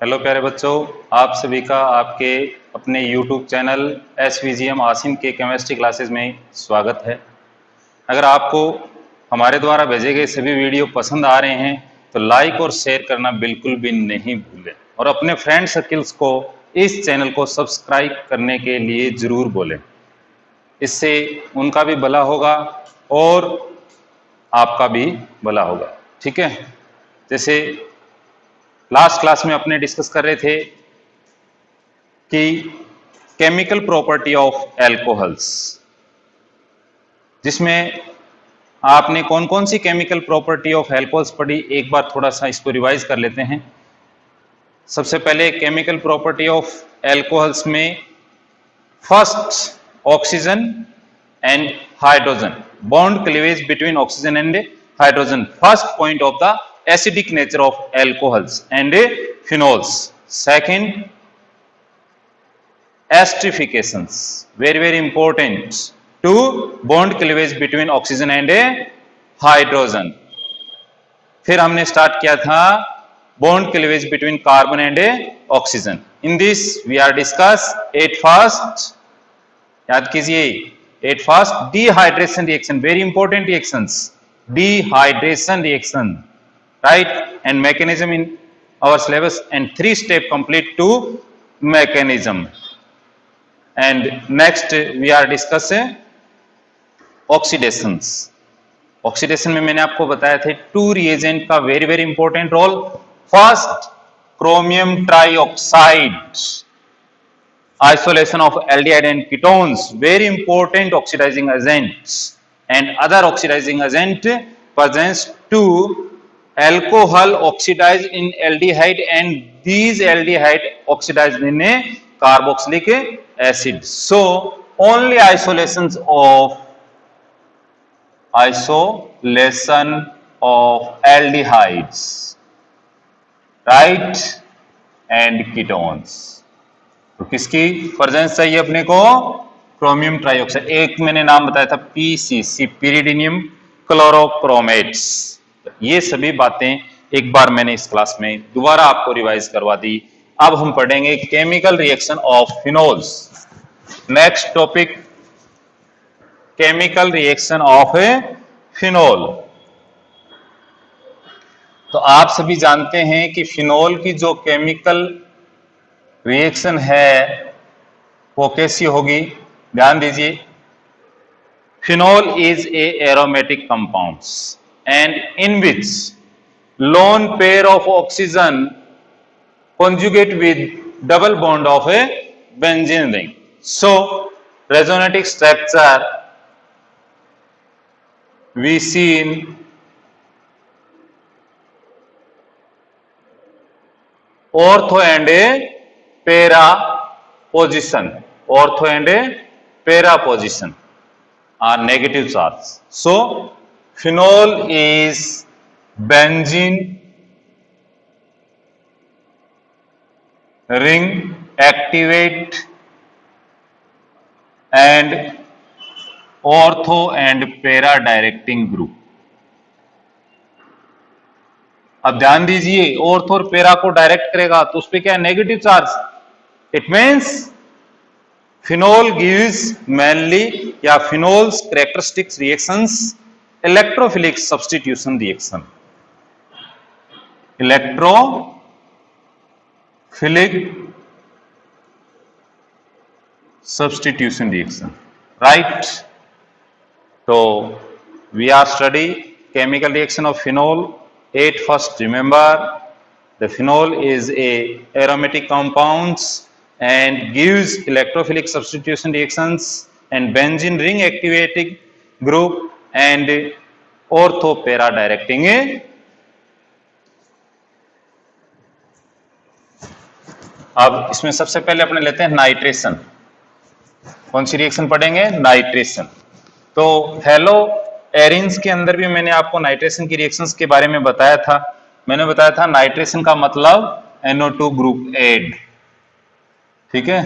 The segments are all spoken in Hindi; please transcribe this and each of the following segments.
हेलो प्यारे बच्चों, आप सभी का आपके अपने YouTube चैनल SVGM आसिम के केमिस्ट्री क्लासेस में स्वागत है। अगर आपको हमारे द्वारा भेजे गए सभी वीडियो पसंद आ रहे हैं तो लाइक और शेयर करना बिल्कुल भी नहीं भूलें और अपने फ्रेंड सर्किल्स को इस चैनल को सब्सक्राइब करने के लिए ज़रूर बोलें। इससे उनका भी भला होगा और आपका भी भला होगा। ठीक है, जैसे लास्ट क्लास में अपने डिस्कस कर रहे थे कि केमिकल प्रॉपर्टी ऑफ एल्कोहल्स, जिसमें आपने कौन कौन सी केमिकल प्रॉपर्टी ऑफ एल्कोहल्स पढ़ी, एक बार थोड़ा सा इसको रिवाइज कर लेते हैं। सबसे पहले केमिकल प्रॉपर्टी ऑफ एल्कोहल्स में first oxygen and hydrogen, bond cleavage between oxygen and hydrogen, first point of the acidic nature of alcohols and phenols. Second, esterifications, very important to bond cleavage between oxygen and hydrogen. फिर हमने स्टार्ट किया था bond cleavage between carbon and oxygen. In this we are discuss at first, याद कीजिए, at first dehydration reaction, very important reactions, dehydration reaction, right, and mechanism in our syllabus, and 3-step complete to mechanism. And next we are discussing oxidations. Oxidation में मैंने आपको बताया था 2 रिएजेंट का very important role. First, chromium trioxide, isolation of aldehyde and ketones, very important oxidizing agents, and other oxidizing agent presents to alcohol oxidized in aldehyde, and these aldehyde oxidized in a carboxylic acid. So only isolation of aldehydes, right, and ketones. तो किसकी प्रेजेंस चाहिए अपने को? Chromium trioxide. एक मैंने नाम बताया था पीसीसी, पिरिडीनियम क्लोरोक्रोमेट्स। ये सभी बातें एक बार मैंने इस क्लास में दोबारा आपको रिवाइज करवा दी। अब हम पढ़ेंगे chemical reaction of phenols. Next topic, chemical reaction of phenol. तो आप सभी जानते हैं कि फिनोल की जो केमिकल रिएक्शन है वो कैसी होगी, ध्यान दीजिए। Phenol is a aromatic compounds and in which lone pair of oxygen conjugate with double bond of a benzene ring. So resonating structure we see in ortho and a para position. Ortho and a para position are negative charge. So phenol is benzene ring activate and ortho and para directing group. अब ध्यान दीजिए, ऑर्थो और पेरा को डायरेक्ट करेगा तो उस पर क्या है? Negative charge. It means phenol gives mainly, या phenols characteristics reactions, electrophilic substitution reaction, electrophilic substitution reaction, right? So we are study chemical reaction of phenol. At first, remember the phenol is a aromatic compounds and gives electrophilic substitution reactions and benzene ring activating group and ortho para directing a. अब इसमें सबसे पहले अपने लेते हैं नाइट्रेशन। कौन सी रिएक्शन पढ़ेंगे? नाइट्रेशन। तो हेलो एरिन्स के अंदर भी मैंने आपको नाइट्रेशन की रिएक्शंस के बारे में बताया था। मैंने बताया था नाइट्रेशन का मतलब NO2 ग्रुप ऐड, ठीक है।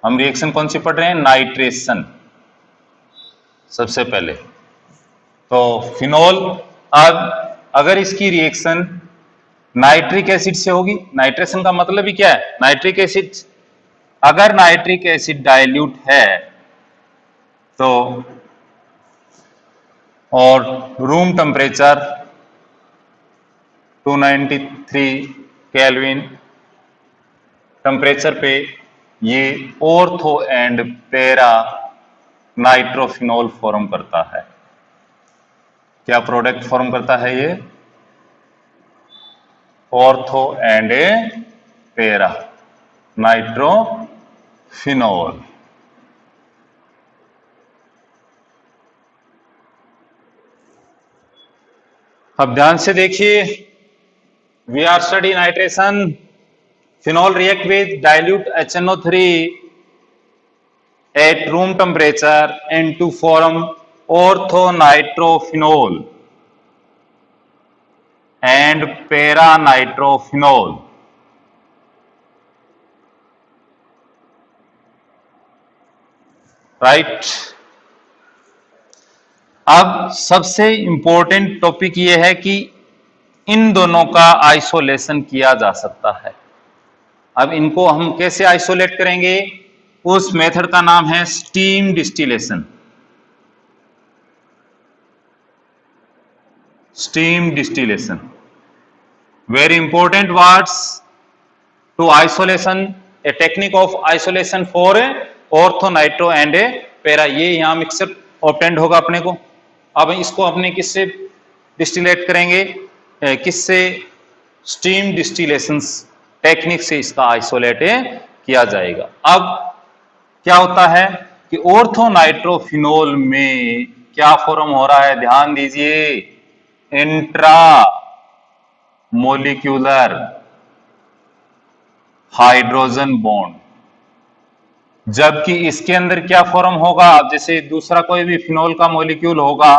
हम रिएक्शन कौन सी पढ़ रहे हैं? नाइट्रेशन सबसे पहले। तो फिनोल, अब अगर इसकी रिएक्शन नाइट्रिक एसिड से होगी। नाइट्रेशन का मतलब ही क्या है? Nitric acid. अगर नाइट्रिक एसिड डाइल्यूट है तो और रूम टेम्परेचर 293 केल्विन टेम्परेचर पे ये ortho and para nitrophenol form करता है। क्या प्रोडक्ट फॉर्म करता है ये? Ortho and para nitrophenol. अब ध्यान से देखिए, we are study nitration. Phenol react with dilute HNO3 at room temperature and to form orthonitrophenol and paranitrophenol. Right. अब सबसे इंपॉर्टेंट टॉपिक यह है कि इन दोनों का आइसोलेशन किया जा सकता है। अब इनको हम कैसे आइसोलेट करेंगे? उस मेथड का नाम है steam distillation. Steam distillation, very important words to isolation, a technique of isolation for ortho nitro and para। ये यहाँ मिक्सर ऑब्टेंड होगा अपने को। अब इसको अपने किससे डिस्टिलेट करेंगे? किससे? स्टीम डिस्टिलेशन टेक्निक से इसका आइसोलेट किया जाएगा। अब क्या होता है कि ऑर्थो नाइट्रोफिनोल में क्या फॉर्म हो रहा है? ध्यान दीजिए, इंट्रा मोलिक्यूलर हाइड्रोजन बॉन्ड। जबकि इसके अंदर क्या फॉर्म होगा? जैसे दूसरा कोई भी फिनोल का मॉलिक्यूल होगा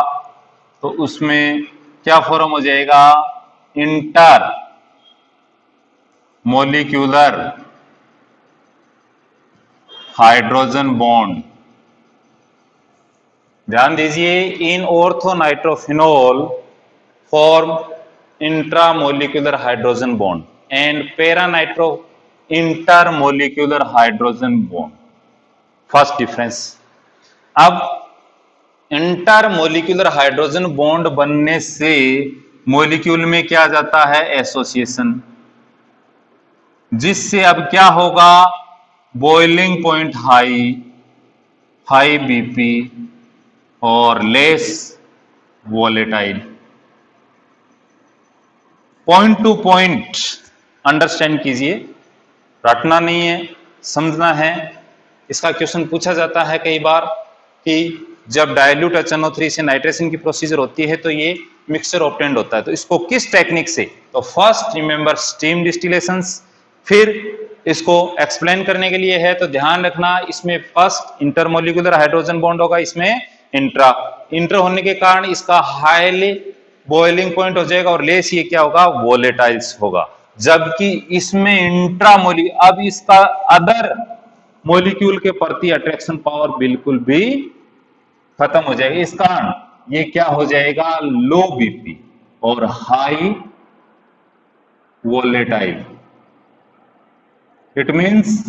तो उसमें क्या फॉर्म हो जाएगा? Inter molecular hydrogen bond. ध्यान दीजिए, in ortho nitrophenol form intramolecular hydrogen bond and paranitro intermolecular hydrogen bond. First difference. अब इंटरमोलिकुलर हाइड्रोजन बॉन्ड बनने से मॉलिक्यूल में क्या जाता है? एसोसिएशन, जिससे अब क्या होगा? Boiling point high, high BP और less volatile. Point to point understand कीजिए, रटना नहीं है, समझना है। इसका क्वेश्चन पूछा जाता है कई बार कि जब डाइल्यूट HNO3 से नाइट्रेशन की प्रोसीजर होती है तो ये मिक्सचर ऑब्टेंड होता है, तो इसको किस टेक्निक से? तो फर्स्ट रिमेंबर स्टीम डिस्टिलेशंस। फिर इसको एक्सप्लेन करने के लिए है तो ध्यान रखना, इसमें फर्स्ट इंटरमोलिकुलर हाइड्रोजन बॉन्ड होगा, इसमें इंट्रा होने के कारण इसका हाईली बॉइलिंग पॉइंट हो जाएगा और लेस ये क्या होगा? वोलेटाइल्स होगा। जबकि इसमें इंट्रामोलिक्यूल, अब इसका अदर मॉलिक्यूल के प्रति अट्रैक्शन पावर बिल्कुल भी खत्म हो जाएगी। इस कारण ये क्या हो जाएगा? लो बीपी और हाई वोलेटाइल। इट मींस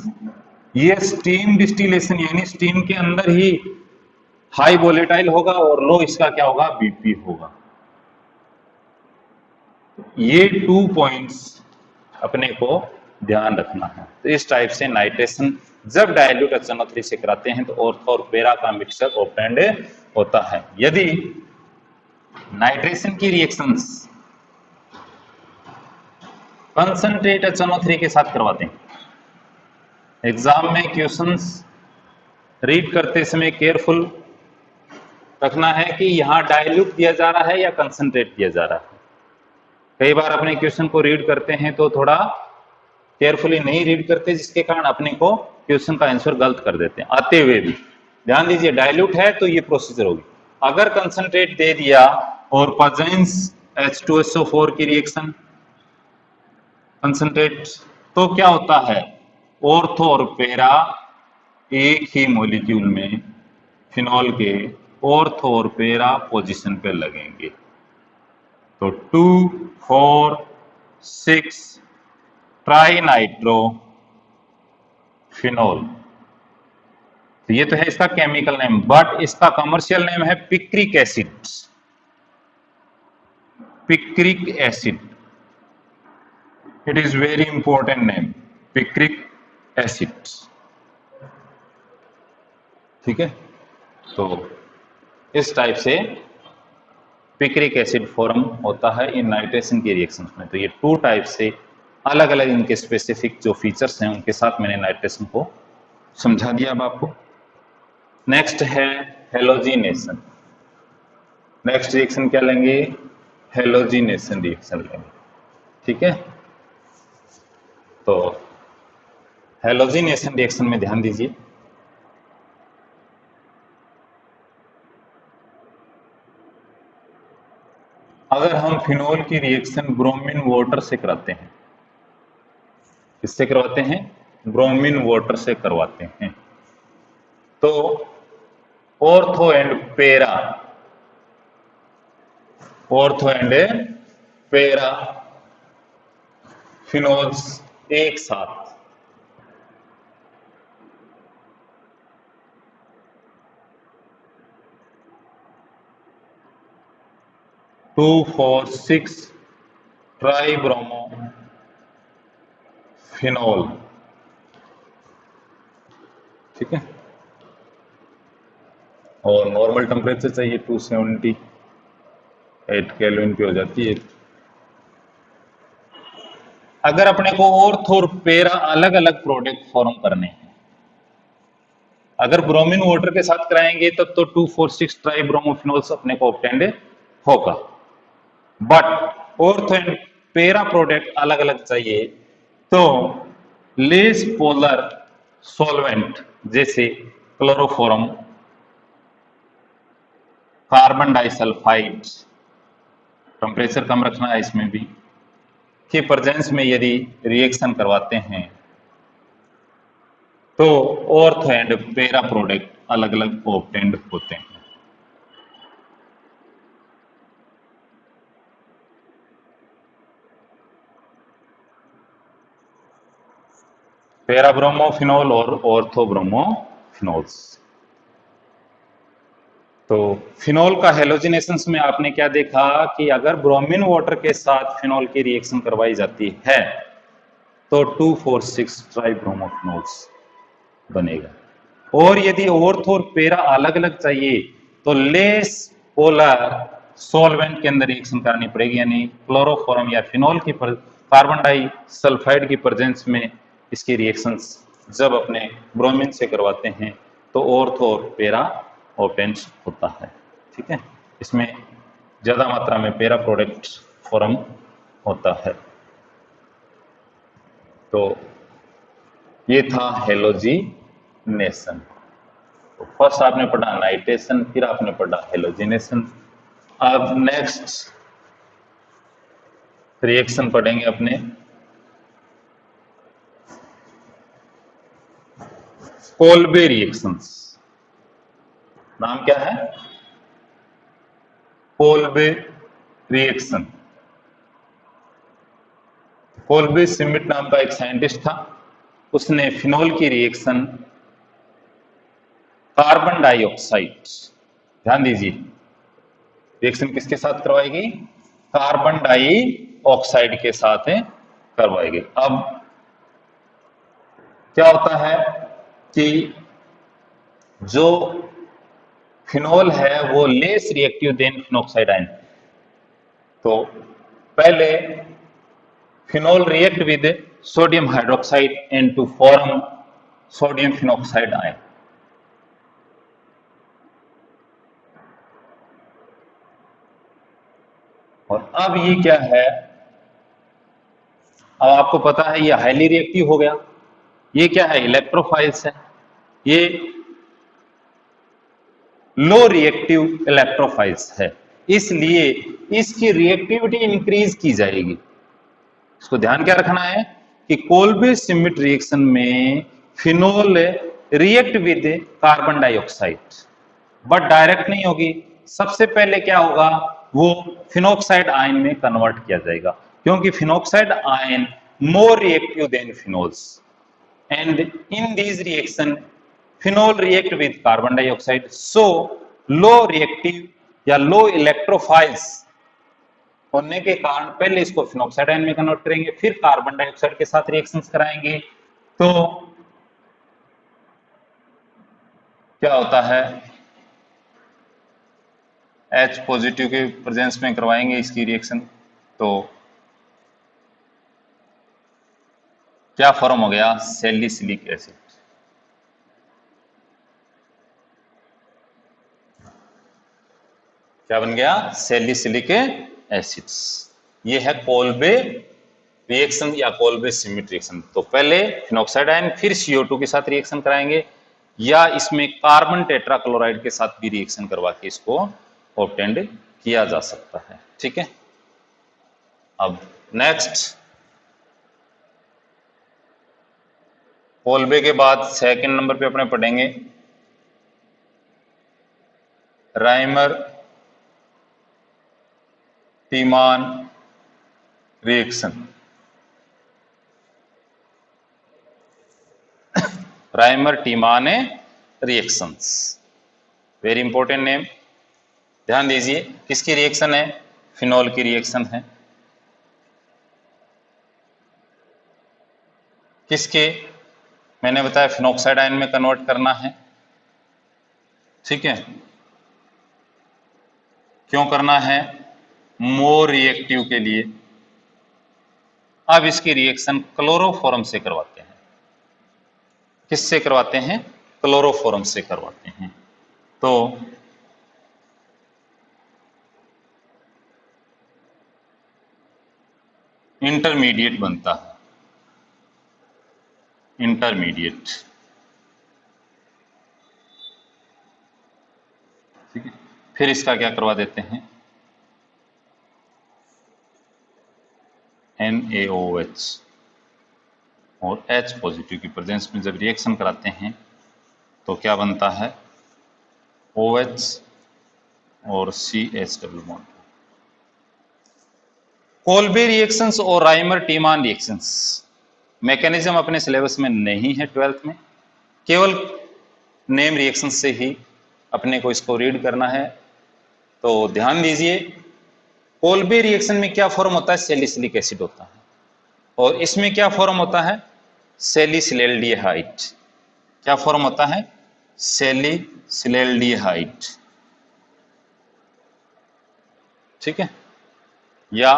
ये स्टीम डिस्टिलेशन यानी स्टीम के अंदर ही हाई वोलेटाइल होगा और लो इसका क्या होगा? बीपी होगा। ये 2 पॉइंट्स अपने को ध्यान रखना है। तो इस टाइप से नाइट्रेशन जब डाइल्यूट HNO3 से कराते हैं तो ऑर्थो और पैरा का मिक्सचर ऑब्टेंड होता है। यदि नाइट्रेशन की रिएक्शंस कंसंट्रेट HNO3 के साथ करवाते हैं, एग्जाम में क्वेश्चंस रीड करते समय केयरफुल रखना है कि यहां डाइल्यूट दिया जा रहा है या कंसंट्रेट दिया जा रहा है। कई बार अपने क्वेश्चन को रीड करते हैं तो थोड़ा केयरफुली नहीं रीड करते, जिसके कारण अपने को क्वेश्चन का आंसर गलत कर देते हैं आते हुए भी। ध्यान दीजिए, डाइल्यूट है तो ये प्रोसीजर होगी। अगर कंसंट्रेट दे दिया और प्रेजेंस H2SO4 की रिएक्शन कंसंट्रेट, तो क्या होता है? ऑर्थो और पैरा एक ही मॉलिक्यूल में फिनॉल के ऑर्थो और पैरा पोजीशन पे लगेंगे। तो 2, 4, 6 ट्राई नाइट्रो फिनोल। तो ये तो है इसका केमिकल नेम, बट इसका कमर्शियल नेम है picric acid. Picric acid, it is very important name, picric acid. ठीक है, तो इस टाइप से पिक्रिक एसिड फॉर्म होता है इन नाइट्रेशन की रिएक्शंस में। तो ये टू टाइप से अलग अलग इनके स्पेसिफिक जो फीचर्स हैं उनके साथ मैंने नाइट्रेशन को समझा दिया अब आपको। नेक्स्ट है हेलोजिनेशन। नेक्स्ट रिएक्शन क्या लेंगे? हेलोजिनेशन रिएक्शन लेंगे। ठीक है, तो हेलोजिनेशन रिएक्शन में ध्यान दीजिए। अगर हम फिनोल की रिएक्शन ब्रोमीन वाटर से कराते हैं, किससे करवाते हैं? ब्रोमीन वाटर से करवाते हैं, तो ऑर्थो एंड पेरा, ऑर्थो एंड पेरा फिनोल्स एक साथ 2,4,6 ट्राइब्रोमो फिनोल। ठीक है, और नॉर्मल टेम्परेचर चाहिए 278 केल्विन पे हो जाती है। अगर अपने को ऑर्थो और पेरा अलग अलग प्रोडक्ट फॉर्म करने हैं, अगर ब्रोमीन वाटर के साथ कराएंगे तब तो 2,4,6 ट्राइब्रोमोफिनोल्स अपने को ऑब्टेंड होगा, बट ऑर्थो एंड पेरा प्रोडक्ट अलग अलग चाहिए तो लेस पोलर सॉल्वेंट जैसे क्लोरोफॉर्म, कार्बन डाइसल्फाइड, टेम्परेचर कम रखना है इसमें भी, के प्रेजेंस में यदि रिएक्शन करवाते हैं तो ऑर्थो एंड पेरा प्रोडक्ट अलग अलग ऑब्टेंड होते हैं। पेरा ब्रोमोफिनोल और ऑर्थो ब्रोमोफिनोल्स। तो फिनोल का हेलोजिनेशन में आपने क्या देखा कि अगर ब्रोमीन वाटर के साथ फिनोल की रिएक्शन करवाई जाती है तो 2,4,6 ट्राइब्रोमोफिनोल्स बनेगा, और यदि ऑर्थो और पेरा अलग अलग चाहिए तो लेस पोलर सॉल्वेंट के अंदर रिएक्शन करनी पड़ेगी, यानी क्लोरोफॉर्म या फिनोल की कार्बन डाइसल्फाइड की प्रेजेंस में इसकी रिएक्शंस जब अपने ब्रोमीन से करवाते हैं तो ऑर्थो और पेरा ऑब्टेंड होता है। ठीक है, इसमें ज्यादा मात्रा में पेरा प्रोडक्ट फॉर्म होता है। तो ये था हेलोजिनेशन। तो फर्स्ट आपने पढ़ा नाइट्रेशन, फिर आपने पढ़ा हेलोजिनेशन। अब नेक्स्ट रिएक्शन पढ़ेंगे अपने कोल्बे रिएक्शंस। नाम क्या है? Kolbe reaction. कोल्बे सिमिट नाम का एक साइंटिस्ट था, उसने फिनोल की रिएक्शन कार्बन डाइऑक्साइड, ध्यान दीजिए, रिएक्शन किसके साथ करवाएगी? कार्बन डाइऑक्साइड के साथ करवाएगी। अब क्या होता है कि जो फिनोल है वो less reactive than phenoxide ion, तो पहले phenol react with sodium hydroxide and to form sodium phenoxide ion. और अब ये क्या है, अब आपको पता है ये हाईली रिएक्टिव हो गया, ये क्या है? इलेक्ट्रोफाइल्स है, ये लो रिएक्टिव इलेक्ट्रोफाइल्स है, इसलिए इसकी रिएक्टिविटी इंक्रीज की जाएगी। इसको ध्यान क्या रखना है कि कोल्बे सिमिट रिएक्शन में phenol react with carbon dioxide, but direct नहीं होगी। सबसे पहले क्या होगा, वो फिनोक्साइड आयन में कन्वर्ट किया जाएगा, क्योंकि phenoxide ion more reactive than phenols and in these reaction phenol react with carbon dioxide, so low reactive या लो इलेक्ट्रोफाइल्स होने के कारण पहले इसको फिनॉक्साइड आयन में कन्वर्ट करेंगे, फिर कार्बन डाइऑक्साइड के साथ रिएक्शंस कराएंगे। तो क्या होता है, H पॉजिटिव के प्रेजेंस में करवाएंगे इसकी रिएक्शन, तो क्या फॉर्म हो गया, सैलिसिलिक एसिड। क्या बन गया, सैलिसिलिक एसिड्स। ये है कोल्बे रिएक्शन या कोल्बे सिमिट रिएक्शन। तो पहले फिनॉक्साइड आयन फिर CO2 के साथ रिएक्शन कराएंगे, या इसमें कार्बन टेट्राक्लोराइड के साथ भी रिएक्शन करवा के इसको ऑब्टेंड किया जा सकता है। ठीक है, अब नेक्स्ट कोल्बे के बाद सेकंड नंबर पे अपने पढ़ेंगे Reimer Tiemann reaction. Reimer Tiemann reactions, very important name, ध्यान दीजिए। किसकी रिएक्शन है, फिनॉल की रिएक्शन है। किसके, मैंने बताया फिनॉक्साइड आयन में कन्वर्ट करना है। ठीक है, क्यों करना है, मोर रिएक्टिव के लिए। अब इसकी रिएक्शन क्लोरोफॉर्म से करवाते हैं। किससे करवाते हैं, क्लोरोफॉर्म से करवाते हैं। तो इंटरमीडिएट बनता है, इंटरमीडिएट। ठीक है, फिर इसका क्या करवा देते हैं, NaOH और H पॉजिटिव की प्रेजेंस में जब रिएक्शन कराते हैं तो क्या बनता है, OH और CH double bond. Kolbe reactions और राइमर टीमान रिएक्शंस मैकेनिज्म अपने सिलेबस में नहीं है 12th में, केवल नेम रिएक्शन से ही अपने को इसको रीड करना है। तो ध्यान दीजिए, कोल्बे रिएक्शन में क्या फॉर्म होता है, सैलिसिलिक एसिड होता है, और इसमें क्या फॉर्म होता है, सैलिसिलैल्डिहाइड। क्या फॉर्म होता है, सैलिसिलैल्डिहाइड। ठीक है, या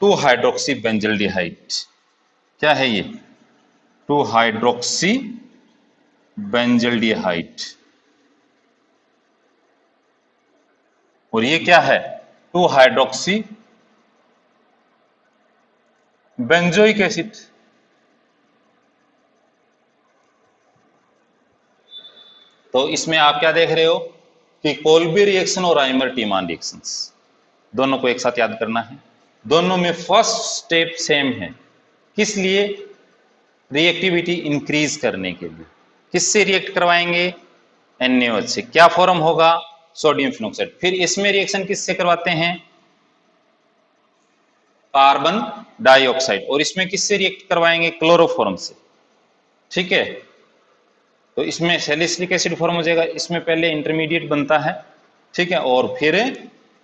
2 हाइड्रोक्सी बेंजल्डिहाइड। क्या है ये, 2 हाइड्रोक्सी बेंजल्डिहाइड। और ये क्या है, 2 हाइड्रोक्सी बेंजोइक एसिड। तो इसमें आप क्या देख रहे हो कि कोल्बे रिएक्शन और राइमर टीमान रिएक्शंस दोनों को एक साथ याद करना है। दोनों में फर्स्ट स्टेप सेम है, किस लिए, रिएक्टिविटी इंक्रीज करने के लिए। किससे रिएक्ट करवाएंगे, NaOH से। क्या फॉर्म होगा, सोडियम फिनॉक्साइड। फिर इसमें रिएक्शन किससे करवाते हैं, कार्बन डाइऑक्साइड, और इसमें किससे रिएक्ट करवाएंगे, क्लोरोफॉर्म से। ठीक है, तो इसमें सैलिसिलिक एसिड फॉर्म हो जाएगा, इसमें पहले इंटरमीडिएट बनता है। ठीक है, और फिर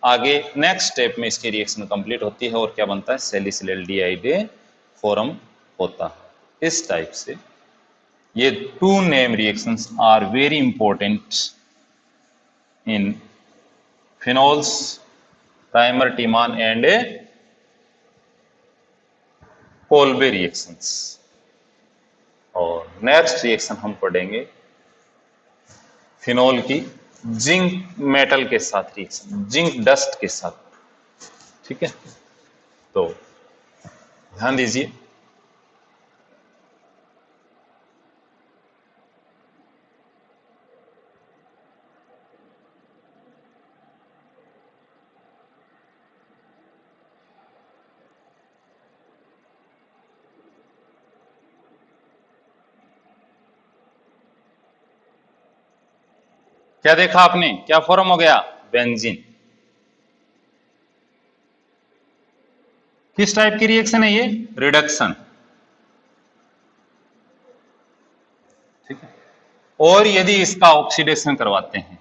आगे नेक्स्ट स्टेप में इसकी रिएक्शन कंप्लीट होती है और क्या बनता है, सैलिसिलैल्डिहाइड फॉर्म होता है। इस टाइप से ये 2 name reactions are very important in phenols, Reimer Tiemann and Kolbe reactions. और नेक्स्ट रिएक्शन हम पढ़ेंगे फिनोल की जिंक मेटल के साथ रिएक्शन, जिंक डस्ट के साथ। ठीक है, तो ध्यान दीजिए, क्या देखा आपने, क्या फॉर्म हो गया, बेंजीन। किस टाइप की रिएक्शन है ये? रिडक्शन। ठीक है। और यदि इसका ऑक्सीडेशन करवाते हैं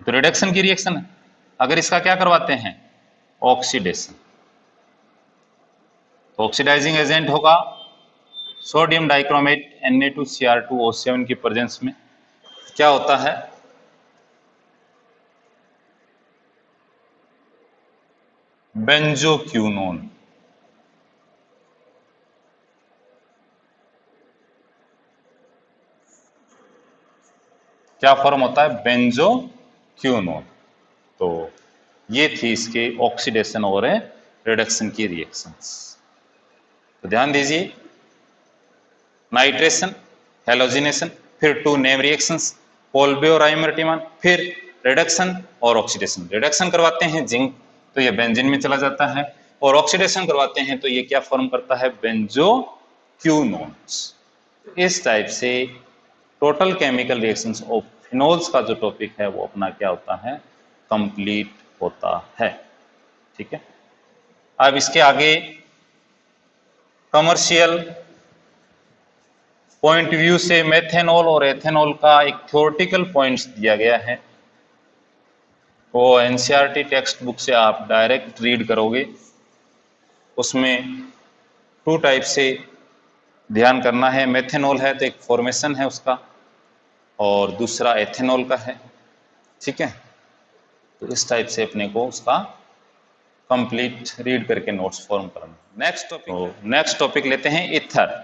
तो रिडक्शन की रिएक्शन है। अगर इसका क्या करवाते हैं? ऑक्सीडेशन, तो ऑक्सीडाइजिंग एजेंट होगा सोडियम डाइक्रोमेट Na2Cr2O7 की प्रेजेंस में क्या होता है? बेंजोक्विनोन। क्या फॉर्म होता है? बेंजोक्विनोन। तो ये थी इसके ऑक्सीडेशन और रिडक्शन की रिएक्शंस। तो ध्यान दीजिए, नाइट्रेशन, हेलोजिनेशन, फिर टू नेम रिएक्शंस कोल्बे और आइमर्टिमान, फिर रिडक्शन और ऑक्सीडेशन। रिडक्शन करवाते हैं जिंक तो ये बेंजीन में चला जाता है, और ऑक्सीडेशन करवाते हैं तो ये क्या फॉर्म करता है? बेंजोक्विनोन्स। इस टाइप से total chemical reactions of phenols का जो टॉपिक है वो अपना क्या होता है? कंप्लीट होता है। ठीक है। अब इसके आगे कमर्शियल पॉइंट व्यू से मेथेनॉल और एथेनॉल का एक थ्योरेटिकल पॉइंट्स दिया गया है, वो एनसीईआरटी टेक्स्ट बुक से आप डायरेक्ट रीड करोगे। उसमें टू टाइप से ध्यान करना है। मेथेनॉल है तो एक फॉर्मेशन है उसका, और दूसरा एथेनॉल का है। ठीक है। तो इस टाइप से अपने को उसका कंप्लीट रीड करके नोट्स फॉर्म करना। नेक्स्ट टॉपिक लेते हैं ईथर।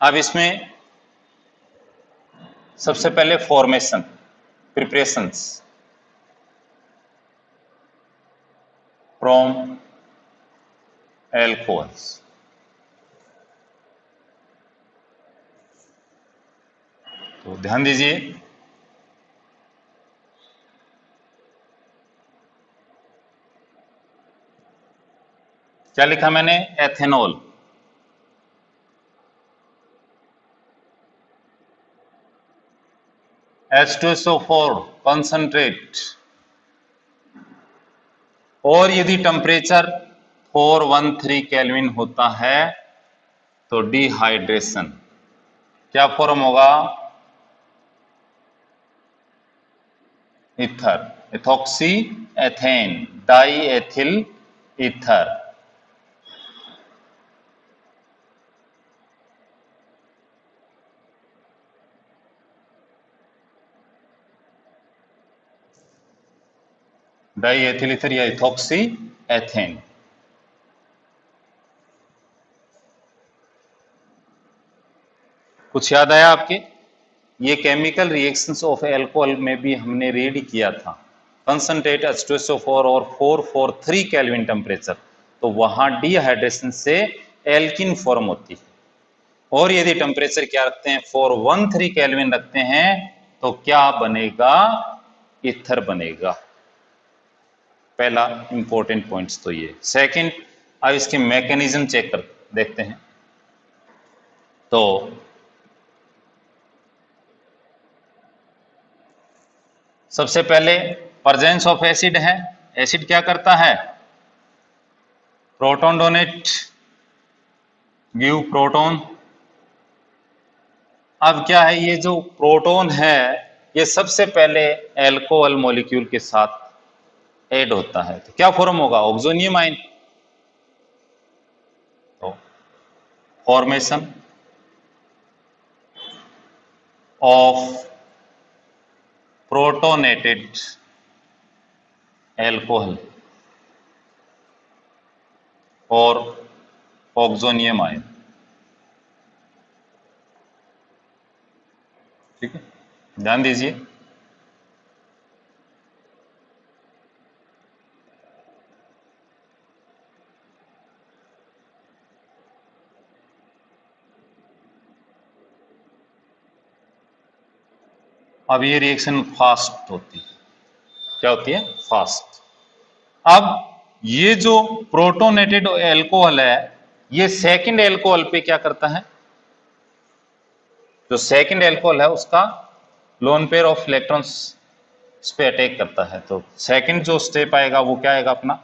अब इसमें सबसे पहले फॉर्मेशन, प्रिपरेशंस फ्रॉम एल्कोहल्स। तो ध्यान दीजिए, क्या लिखा मैंने? एथेनॉल। H2SO4 कंसंट्रेट, और यदि टेम्परेचर 413 केल्विन होता है तो डिहाइड्रेशन। क्या फॉर्म होगा? Ether, ethoxy ethane die ethyl ether. Die ethyl ether या इथॉक्सी एथेन। कुछ याद आया आपके? ये केमिकल रिएक्शंस ऑफ एल्कोहल में भी हमने रीड किया था। कंसंट्रेट H2SO4 और 443 केल्विन टेम्परेचर, तो वहां डिहाइड्रेशन से एल्किन फॉर्म होती है। और यदि टेम्परेचर क्या रखते हैं? 413 केल्विन रखते हैं तो क्या बनेगा? ईथर बनेगा। पहला इंपॉर्टेंट पॉइंट्स तो ये। सेकंड, अब इसके मैकेनिज्म चेक कर देखते हैं। तो सबसे पहले प्रेजेंस ऑफ एसिड है। एसिड क्या करता है? Proton donate, give proton. अब क्या है, ये जो प्रोटॉन है ये सबसे पहले एल्कोहल मॉलिक्यूल के साथ ऐड होता है, तो क्या फॉर्म होगा? Oxonium ion. तो फॉर्मेशन ऑफ प्रोटोनेटेड एल्कोहल और ऑक्सोनियम आयन। ठीक है, ध्यान दीजिए। अब ये रिएक्शन फास्ट होती है। क्या होती है? फास्ट। अब ये जो प्रोटोनेटेड एल्कोहल है ये सेकंड एल्कोहल पे क्या करता है? जो सेकंड एल्कोहल है उसका लोन पेयर ऑफ इलेक्ट्रॉन्स इस पे अटैक करता है। तो सेकंड जो स्टेप आएगा वो क्या आएगा अपना?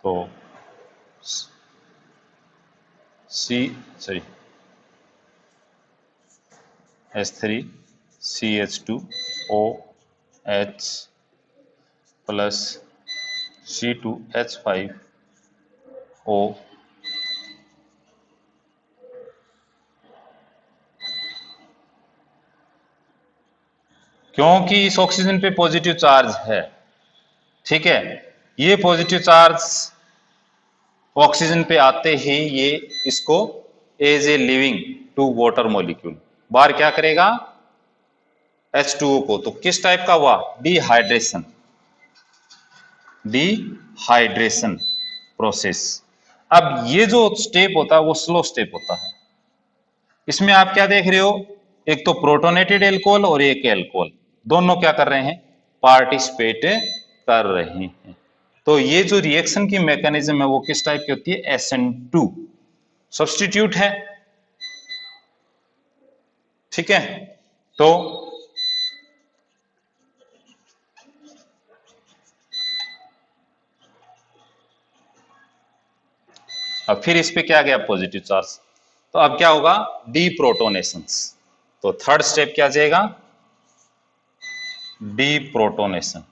तो H3CH2OH प्लस C2H5O क्योंकि इस ऑक्सीजन पे पॉजिटिव चार्ज है, ठीक है, ये पॉजिटिव चार्ज ऑक्सीजन पे आते ही ये इसको as a leaving two water molecule बाहर क्या करेगा, H2O को। तो किस टाइप का हुआ, डिहाइड्रेशन प्रोसेस। अब ये जो स्टेप होता है वो स्लो स्टेप होता है। इसमें आप क्या देख रहे हो, एक तो प्रोटोनेटेड एल्कोहल और एक एल्कोहल, दोनों क्या कर रहे हैं, पार्टिसिपेट कर रहे हैं। तो ये जो रिएक्शन की मैकेनिज्म है वो किस टाइप की होती है, SN2 सब्स्टिट्यूट है, ठीक है। तो अब फिर इस पे क्या गया, पॉजिटिव चार्ज, तो अब क्या होगा, डीप्रोटोनेशंस। तो थर्ड स्टेप क्या जाएगा, डीप्रोटोनेशन।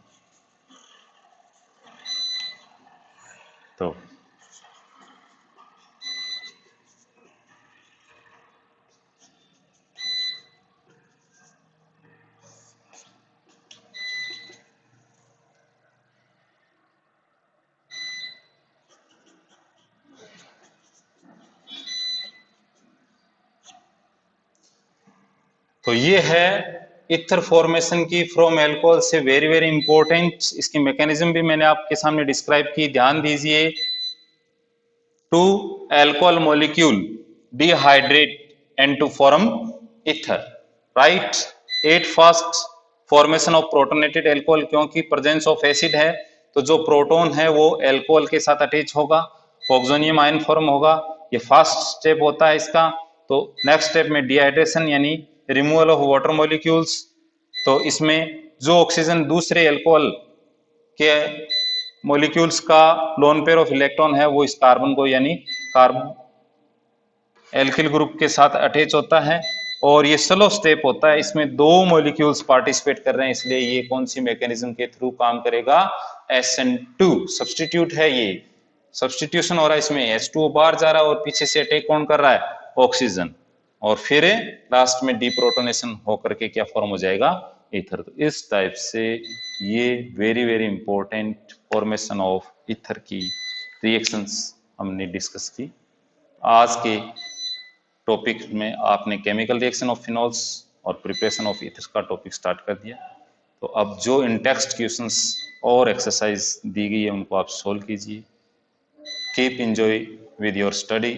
तो ये है इथर फॉर्मेशन की फ्रॉम एल्कोहल से, वेरी वेरी इंपॉर्टेंट। इसकी मैकेनिज्म भी मैंने आपके सामने डिस्क्राइब की, ध्यान दीजिए। Two alcohol molecule dehydrate and to form ether, right. At fast formation of protonated alcohol, क्योंकि प्रेजेंस ऑफ एसिड है तो जो प्रोटोन है वो एल्कोहल के साथ अटैच होगा, ऑक्सोनियम आयन फॉर्म होगा, ये फास्ट स्टेप होता है इसका। तो नेक्स्ट स्टेप में डिहाइड्रेशन यानी रिमूवल ऑफ वाटर मॉलिक्यूल्स। तो इसमें जो ऑक्सीजन दूसरे एल्कोहल के मॉलिक्यूल्स का लोन पेयर ऑफ इलेक्ट्रॉन है वो इस कार्बन को यानी कार्बन एल्किल ग्रुप के साथ अटैच होता है, और ये स्लो स्टेप होता है, इसमें दो मॉलिक्यूल्स पार्टिसिपेट कर रहे हैं, इसलिए ये कौन सी मैकेनिज्म के थ्रू काम करेगा, SN2 सब्स्टिट्यूट है, ये सब्स्टिट्यूशन हो रहा है, इसमें H2O बाहर जा रहा है और पीछे से अटैक कौन कर रहा है, ऑक्सीजन, और फिर लास्ट में डीप्रोटोनेशन होकर के क्या फॉर्म हो जाएगा, ईथर। तो इस टाइप से ये very very important formation of ether की रिएक्शंस हमने डिस्कस की। आज के टॉपिक में आपने केमिकल रिएक्शन ऑफ फिनॉल्स और प्रिपरेशन ऑफ ईथर्स का टॉपिक स्टार्ट कर दिया। तो अब जो इन टेक्स्ट क्वेश्चंस और एक्सरसाइज दी गई है उनको आप सोल्व कीजिए। Keep enjoy with your study.